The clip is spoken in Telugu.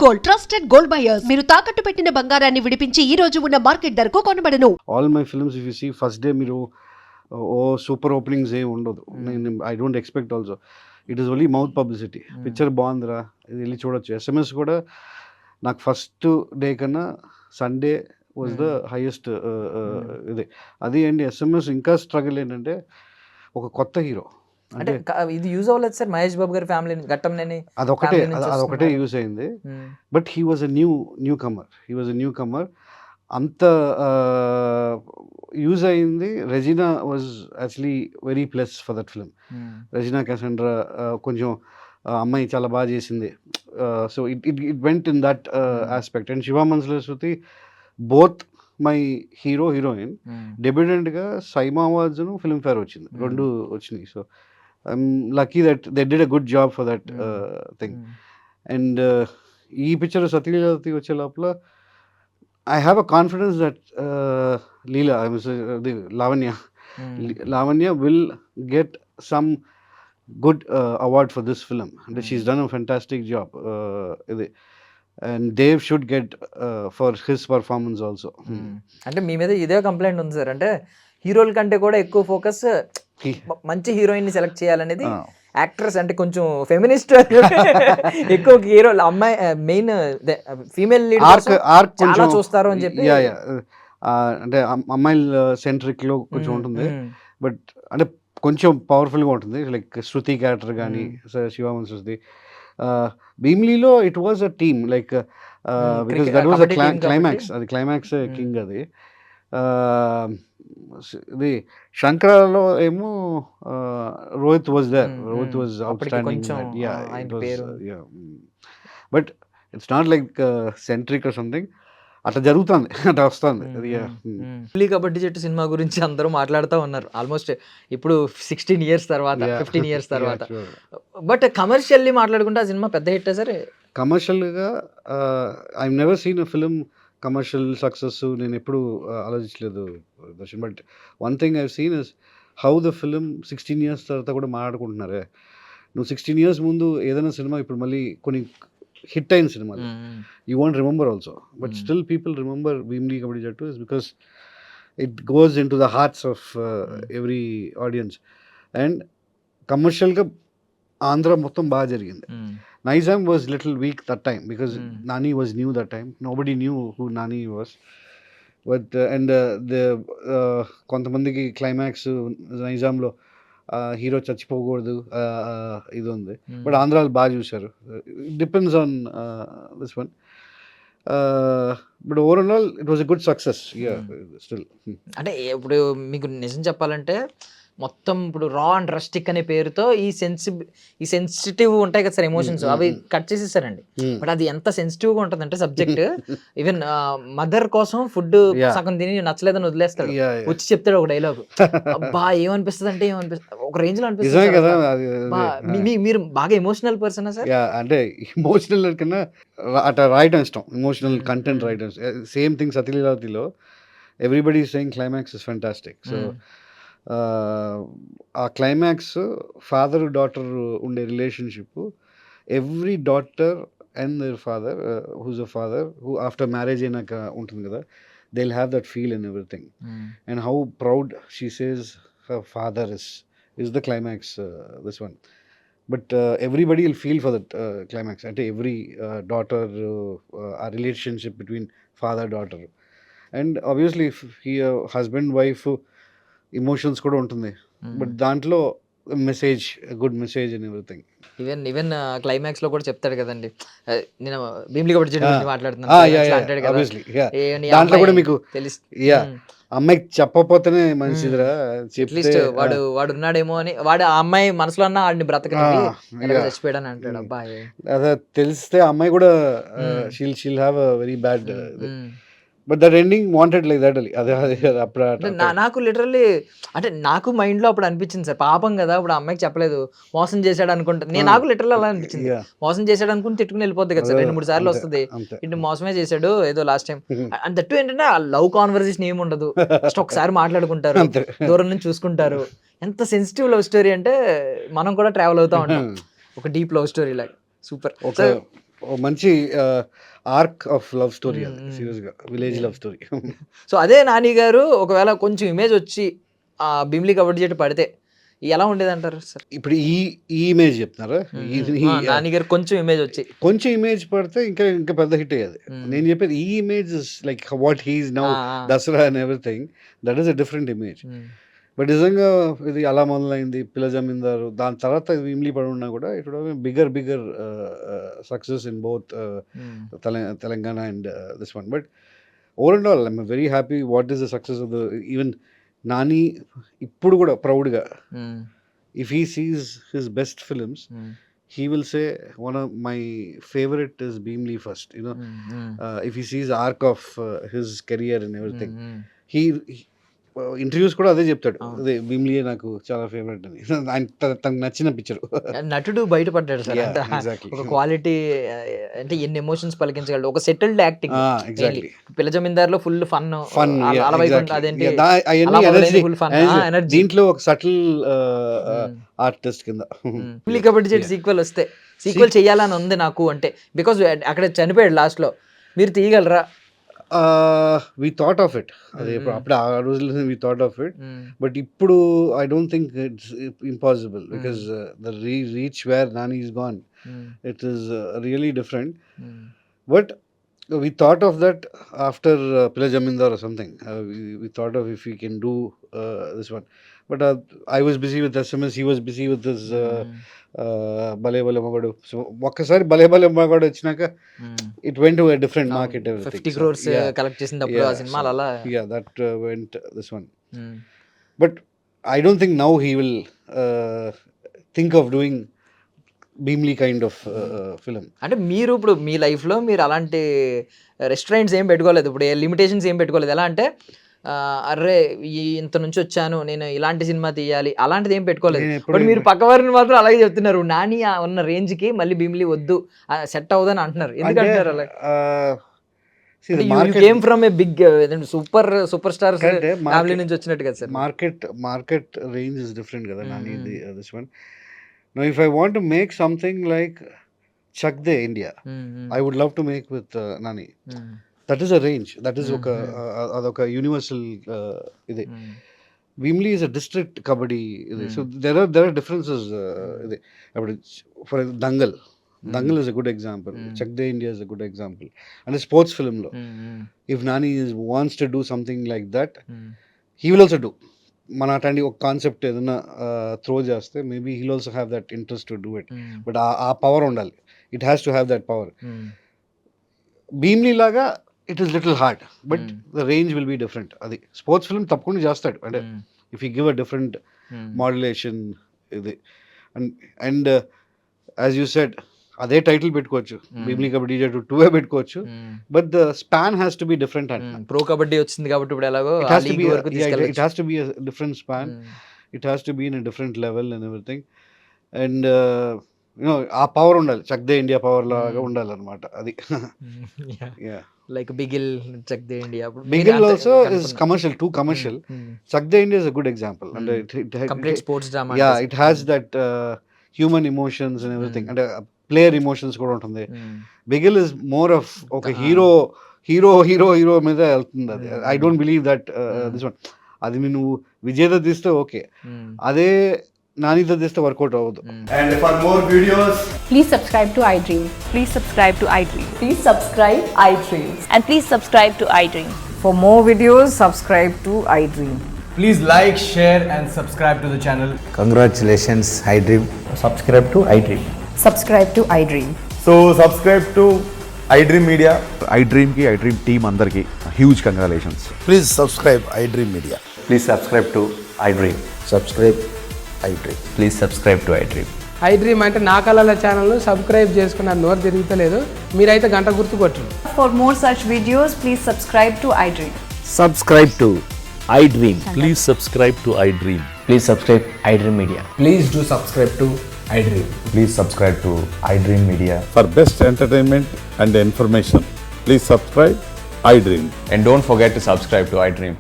Gold, trusted gold buyers. మీరు తాకట్టు పెట్టిన బంగారాన్ని విడిపించి ఈ రోజు ఉన్న మార్కెట్ ధరకు కొనబడను. All my films if you see first day మీరు ఓ సూపర్ ఓపెనింగ్స్ ఏమి ఉండదు. నేను I don't expect also. It is only mouth publicity. Picture బాగుందిరా, ఇది వెళ్ళి చూడొచ్చు. ఎస్ఎంఎస్ కూడా నాకు ఫస్ట్ డే కన్నా సండే వాజ్ ద హైయెస్ట్ ఇది. అది అండి ఎస్ఎంఎస్ ఇంకా స్ట్రగుల్ ఏంటంటే ఒక కొత్త హీరో అంటే ఇది యూజ్ అవ్వలేదు సార్ మహేష్ బాబు గారి ఫ్యామిలీ ఘట్టంనేని అదొకటే యూజ్ అయింది. But he was a newcomer. అంత యూజ్ అయింది. Regina was actually very plus for that film. Regina Cassandra కొంచెం అమ్మాయి చాలా బాగా చేసింది. So it went in that aspect. And Shiva Manasulo Shruthi both my heroine. డెబ్యూటెంట్గా సైమా అవార్డ్స్ను ఫిల్మ్ఫేర్ వచ్చింది, రెండు వచ్చినాయి. So I'm lucky that they did a good job for that thing. And ఈ పిక్చర్ సతీలతి వచ్చే లోపల I have a confidence that Lavanya will get some good award for this film. And she's done a fantastic job. And Dave should get for his performance also. అంటే మీ మీద ఇదే కంప్లైంట్ ఉంది సార్, అంటే హీరోల కంటే కూడా ఎక్కువ ఫోకస్ మంచి హీరోయిన్ ని సెలెక్ట్ చేయాలనేది యాక్ట్రెస్, అంటే కొంచెం ఫెమినిస్ట్ ఎక్కువ హీరో అమ్మాయి మెయిన్ ఫీమేల్ లీడర్స్ చాలా చూస్తారు అని చెప్పి. అంటే అమ్మాయిల సెంట్రిక్ లో కొంచెం ఉంటుంది. బట్ అంటే కొంచెం పవర్ఫుల్గా ఉంటుంది. లైక్ శృతి క్యారెక్టర్ కానీ శివామన్ శృతి. భీమ్లీలో it was a team, like because that was climax. అది క్లైమాక్స్ కింగ్ అది. ఇది శంకరాలో ఏమో Rohit was there. Rohit was outstanding. But it's not like centric or something. అట్లా జరుగుతుంది, అట్లా వస్తుంది. పులి కబడ్డీ జట్టు సినిమా గురించి అందరూ మాట్లాడుతూ ఉన్నారు ఆల్మోస్ట్ ఇప్పుడు 16 years తర్వాత, 15 years తర్వాత. బట్ కమర్షియల్లీ మాట్లాడుకుంటే ఆ సినిమా పెద్ద హిట్ సార్. కమర్షియల్గా I never seen a film commercial success నేను ఎప్పుడు ఆలోచించలేదు Darshan. But one thing I've seen is how the film 16 years తర్వాత కూడా మాట్లాడుకుంటున్నారే. నువ్వు 16 years ముందు ఏదైనా సినిమా ఇప్పుడు మళ్ళీ కొన్ని హిట్ అయిన సినిమాలు you want remember also. But still people remember Bheemili Kabaddi జట్టు is because it goes in to the hearts of every audience. And కమర్షియల్గా ఆంధ్ర మొత్తం బాగా జరిగింది. Nizam was little weak that time because Nani was new that time. Nobody knew who Nani was. But కొంతమందికి క్లైమాక్స్ నైజాంలో హీరో చచ్చిపోకూడదు ఇది ఉంది. బట్ ఆంధ్రాలో బాగా చూశారు. It depends on this one. But overall it was a good success still. అంటే ఇప్పుడు మీకు నిజం చెప్పాలంటే మొత్తం ఇప్పుడు రా అండ్ రస్టిక్ అనే పేరుతో ఈ సెన్సిటివ్ ఉంటాయి కదా సార్ ఎమోషన్స్, అవి కట్ చేసేసారండి. బట్ అది ఎంత సెన్సిటివ్ గా ఉంటుంది అంటే సబ్జెక్ట్, ఈవెన్ మదర్ కోసం ఫుడ్ సగం తిని నచ్చలేదని వదిలేస్తాడు, వచ్చి చెప్తాడు ఒక డైలాగ్. అబ్బా ఏమనిపిస్తుంది అంటే ఒక రేంజ్ లో అనిపిస్తుంది. మీరు బాగా ఎమోషనల్ పర్సన్ సార్? అంటే ఎమోషనల్ కన్నా అట్లా రాయటం ఇష్టం, ఎమోషనల్ కంటెంట్ రాయటం. సేమ్ థింగ్ సతీలీలావతిలో everybody is saying climax is fantastic. So ఆ క్లైమాక్స్ ఫాదర్ డాటర్ ఉండే relationship, every daughter and their father who's a father who after marriage అయినాక ఉంటుంది కదా, they will have that feel in everything. And how proud she says her father is the climax this one. But everybody will feel for that climax. అంటే ఎవ్రీ డాటర్ ఆ relationship between father daughter. And obviously husband wife emotions కూడా ఉంటుంది. బట్ దాంట్లో message, good message and everything. Even climax లో కూడా చెప్తాడు కదండి, నేను భీమ్లీ కబడ్డీ జట్టు గురించి మాట్లాడుతున్నాను. దాంట్లో కూడా మీకు అమ్మాయికి చెప్పపోతేనే మంచిదిరా, అట్లీస్ట్ వాడు ఉన్నాడేమో అని వాడు ఆ అమ్మాయి మనసులో అన్న వాడిని బ్రతకనివి చచ్చిపోయాడని అంటాడు. అబ్బాయి అదే తెలిస్తే అమ్మాయి కూడా she'll have a very bad. But that ending wanted like that. అదే అప్పుడు నాకు లిటరల్లీ అంటే నాకు మైండ్ లో అప్పుడు అనిపించింది సార్, పాపం కదా ఇప్పుడు అమ్మాయికి చెప్పలేదు, మోసం చేశాడు అనుకుంటా. నాకు లిటరల్ అలా అనిపించింది, మోసం చేశాడు అనుకుని తిట్టుకుని వెళ్ళిపోద్ది కదా సార్, 2-3 సార్లు వస్తుంది ఇంటి మోసమే చేశాడు ఏదో లాస్ట్ టైం. అండ్ దట్టు ఏంటంటే ఆ లవ్ కాన్వర్సేషన్ ఏమి ఉండదు, జస్ట్ ఒకసారి మాట్లాడుకుంటారు, దూరం నుంచి చూసుకుంటారు. ఎంత సెన్సిటివ్ లవ్ స్టోరీ అంటే మనం కూడా ట్రావెల్ అవుతా ఉంటాం, ఒక డీప్ లవ్ స్టోరీ లాగా. సూపర్. మంచి ఆర్క్ ఆఫ్ లవ్ స్టోరీ అది, సీరియస్గా విలేజ్ లవ్ స్టోరీ. సో అదే నాని గారు ఒకవేళ కొంచెం ఇమేజ్ వచ్చి ఆ భీమిలి కబడ్డీ జట్టు పడితే ఎలా ఉండేది అంటారు సార్? ఇప్పుడు ఈ ఇమేజ్ చెప్తున్నారా? నాని గారు కొంచెం ఇమేజ్ వచ్చి కొంచెం ఇమేజ్ పడితే ఇంకా పెద్ద హిట్ అయ్యేది. నేను చెప్పేది ఈ image like what he is now, Dasara and everything, that is a different image. But నిజంగా ఇది అలా మొదలైంది పిల్ల జమీందారు, దాని తర్వాత ఇమ్లీ పడి ఉన్నా కూడా it bigger success in both Telangana and this one. But over and all I'm very happy what is the success of the even Nani ఇప్పుడు కూడా ప్రౌడ్గా if he sees his best films he will say one of my favorite is Bhimli first, you know. If he sees arc of his career and everything, he interviews కూడా అదే చెప్తాడు, అదే భీమ్లీయే నాకు చాలా ఫేవరెట్ అని. తనకు నచ్చిన పిక్చర్. నటుడు బయటపడ్డాడు సార్. ఒక క్వాలిటీ అంటే ఎన్ని ఎమోషన్స్ పలికించగలడు, ఒక సెటిల్డ్ యాక్టింగ్. ఎగ్జాక్ట్లీ పిల్ల జమీందార్లో ఫుల్ ఫన్, దీంట్లో ఒక సటిల్ ఆర్టిస్ట్ కింద. భీమిలి కబడ్డీ జట్టు సీక్వెల్ వస్తే సీక్వెల్ చేయాలని ఉంది నాకు, అంటే బికాజ్ అక్కడ చనిపోయాడు లాస్ట్ లో, మీరు తీయగలరా? we thought of it, అదే అప్పుడు ఆ రోజుల్లో we thought of it, but ఇప్పుడు I don't think it's impossible because the reach where Nani is gone, it is really different. But we thought of that after Pila Jamindar or something. We thought of if we can do this one, but I was busy with SMS, he was busy with this భలే భలే మగాడు. సో ఒక్కసారి భలే భలే మగాడు వచ్చినాక it went to a different market. 50 crores collect చేసినప్పుడు ఆ సినిమాలు అలా that went this one. But I don't think now he will think of doing Bheemla kind of film. అంటే మీరు ఇప్పుడు మీ లైఫ్లో మీరు అలాంటి రెస్టారెంట్స్ ఏం పెట్టుకోలేదు, ఇప్పుడు లిమిటేషన్స్ ఏం పెట్టుకోలేదు. ఎలా అంటే అర్రే ఇంత నుంచి వచ్చాను నేను ఇలాంటి సినిమా తీయాలి అలాంటిది ఏం పెట్టుకోలేదు. బట్ మీరు పక్కవారిని మాత్రం అలాగే చెప్తున్నారు, నాని ఉన్న రేంజ్ కి మళ్ళీ భీమిలి వద్దు, సెట్ అవ్వదని అంటున్నారు. ఎందుకంటారు అలా? Came from a big superstar family నుంచి వచ్చినట్టు కదా sir. Market range is different కదా Nani this one. Now if I want to make something like Chak De India, I would love to make with Nani. That is a range, that is ఒక అదొక యూనివర్సల్ ఇది. Bheemili is a district Kabaddi ఇది. సో దెర్ ఆర్ డిఫరెన్సెస్ ఇది. అప్పుడు for Dangal is a good example, chuck De India is a good example. అంటే స్పోర్ట్స్ ఫిల్మ్లో if Nani wants to do something like that, he will also do. మన అట్లాంటి ఒక కాన్సెప్ట్ ఏదైనా త్రో చేస్తే maybe he'll also have that interest to do it. But ఆ పవర్ ఉండాలి, it has to have that power. Bheemla లాగా it is little hard, but the range will be different. అది స్పోర్ట్స్ ఫిల్మ్ తప్పకుండా చేస్తాడు, అంటే if you give a different modulation ఇది. అండ్ యాజ్ యూ సెడ్ అదే టైటిల్ పెట్టుకోవచ్చు, భీమ్లీ కబడ్డీ జట్టు 2 పెట్టుకోవచ్చు, but the span has to be different. And pro kabaddi వచ్చింది కాబట్టి ఇప్పుడు ఎలాగో it has to be a different span, it has to be in a different level and everything. And ఆ పవర్ ఉండాలి, చక్ దే ఇండియా పవర్ లాగా ఉండాలి అనమాట అది. Like Bigil, Chak De India. Bigil also is commercial, too commercial. Chak De India is a good example. అంటే complete sports drama. It has that human emotions and everything, అంటే ప్లేయర్ ఎమోషన్స్ కూడా ఉంటుంది. బిగిల్ ఇస్ మోర్ ఆఫ్ ఒక హీరో మీద వెళ్తుంది అది. I don't believe that this one. అది నువ్వు విజేత తీస్తే ఓకే, అదే నానితో తీస్తే వర్కౌట్ అవ్వదు. And for more videos, please subscribe to iDream. Please subscribe to iDream. Please subscribe iDream. And please subscribe to iDream. For more videos, subscribe to iDream. please like, share and subscribe to the channel. Congratulations, iDream. Subscribe to iDream. Subscribe to iDream. So subscribe to iDream Media. iDream ki iDream team andarki huge congratulations. Please subscribe iDream Media. Please subscribe to iDream. Subscribe iDream. Please subscribe to iDream. iDream అంటే నా కళల ఛానల్ సబ్స్క్రైబ్ చేసుకున్న నోరు తిరుగుతలేదు, మీరైతే గంట గుర్తు కొట్టండి. For more such videos, please subscribe to iDream. Subscribe to iDream. Please subscribe to iDream. Please subscribe iDream Media. Please do subscribe to iDream. Please subscribe to iDream Media. For best entertainment and information, please subscribe iDream. And don't forget to subscribe to iDream.